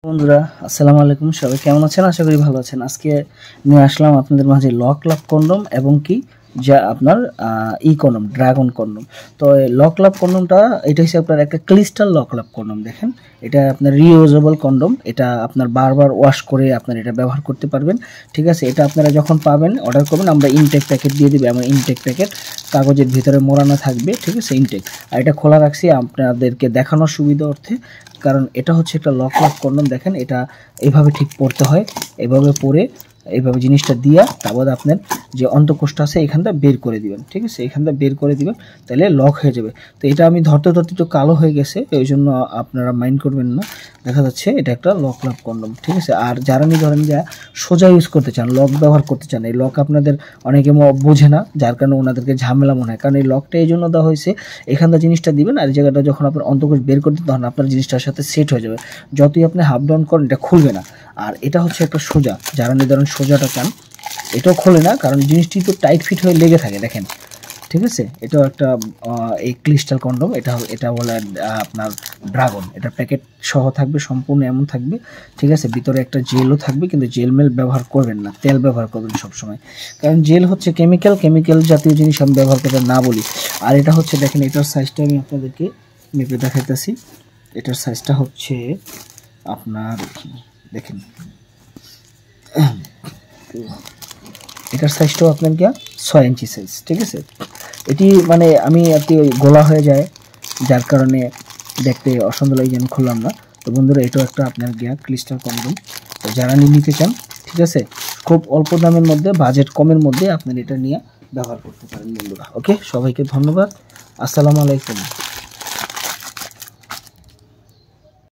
বন্ধুরা আসসালামু আলাইকুম, সবাই কেমন আছেন? আশা করি ভালো আছেন। আজকে নিয়ে আসলাম আপনাদের মাঝে লক লাভ কন্ডম এবং কি যা আপনার কন্ডম, ড্রাগন কন্ডম। তো লক লাভ কন্ডমটা এটা হচ্ছে আপনার একটা ক্রিস্টাল লক লাভ কন্ডম। দেখেন, এটা আপনার রিইউজেবল কন্ডম, এটা আপনার বারবার ওয়াশ করে আপনার এটা ব্যবহার করতে পারবেন। ঠিক আছে, এটা আপনারা যখন পাবেন অর্ডার করবেন, আমরা ইনটেক প্যাকেট দিয়ে দেবে। আমার ইনটেক প্যাকেট কাগজের ভিতরে মোড়ানো থাকবে, ঠিক আছে, ইনটেক। আর এটা খোলা রাখছি আপনাদেরকে দেখানোর সুবিধা অর্থে, কারণ এটা হচ্ছে একটা লক লাভ কন্ডম। দেখেন, এটা এইভাবে ঠিক পড়তে হয়, এইভাবে পরে এইভাবে জিনিসটা দিয়া তারপর আপনার যে অন্তঃকোষটা আছে এখানটা বের করে দিবেন। ঠিক আছে, এখানটা বের করে দিবেন, তাহলে লক হয়ে যাবে। তো এটা আমি ধরতে ধরতে একটু কালো হয়ে গেছে, ওই জন্য আপনারা মাইন্ড করবেন না। দেখা যাচ্ছে এটা একটা লক লাভ কন্ডম। ঠিক আছে, আর যারা ধরেন যে সোজা ইউজ করতে চান, লক ব্যবহার করতে চান, এই লক আপনাদের অনেকে বোঝে না, যার কারণে ওনাদেরকে ঝামেলা মনে হয়। কারণ এই লকটা এই জন্য দেওয়া হয়েছে, এখানটা জিনিসটা দিবেন আর এই জায়গাটা যখন আপনার অন্তঃকোষ বের করতে তখন আপনার জিনিসটার সাথে সেট হয়ে যাবে। যতই আপনি হাফ ডাউন করেন এটা খুলবে না। আর এটা হচ্ছে একটা সোজা, যারা ধরেন সোজাটা চান, এটাও খোলে না, কারণ জিনিসটি তো টাইট ফিট হয়ে লেগে থাকে। দেখেন, ঠিক আছে, এটাও একটা এই ক্রিস্টাল কন্ডম। এটা বলে আপনার ড্রাগন। এটা প্যাকেট সহ থাকবে, সম্পূর্ণ এমন থাকবে। ঠিক আছে, ভিতরে একটা জেলও থাকবে, কিন্তু জেল মেল ব্যবহার করবেন না, তেল ব্যবহার করবেন সবসময়, কারণ জেল হচ্ছে কেমিক্যাল জাতীয় জিনিস আমি ব্যবহার করতে না বলি। আর এটা হচ্ছে, দেখেন, এটার সাইজটা আমি আপনাদেরকে মেপে দেখাইতেছি। এটার সাইজটা হচ্ছে আপনার, দেখেন, এটার সাইজটাও আপনার 6 ইঞ্চি সাইজ। ঠিক আছে, এটি মানে আমি আর কি গোলা হয়ে যায়, যার কারণে দেখতে অসুন্দর লাগে, আমি খুললাম না। তো বন্ধুরা, এটাও একটা আপনার ক্রিস্টাল কন্ডম। তো যারা নিতে চান, ঠিক আছে, খুব অল্প দামের মধ্যে, বাজেট কমের মধ্যে আপনার এটা নিয়ে ব্যবহার করতে পারেন বন্ধুরা। ওকে, সবাইকে ধন্যবাদ। আসসালামু আলাইকুম।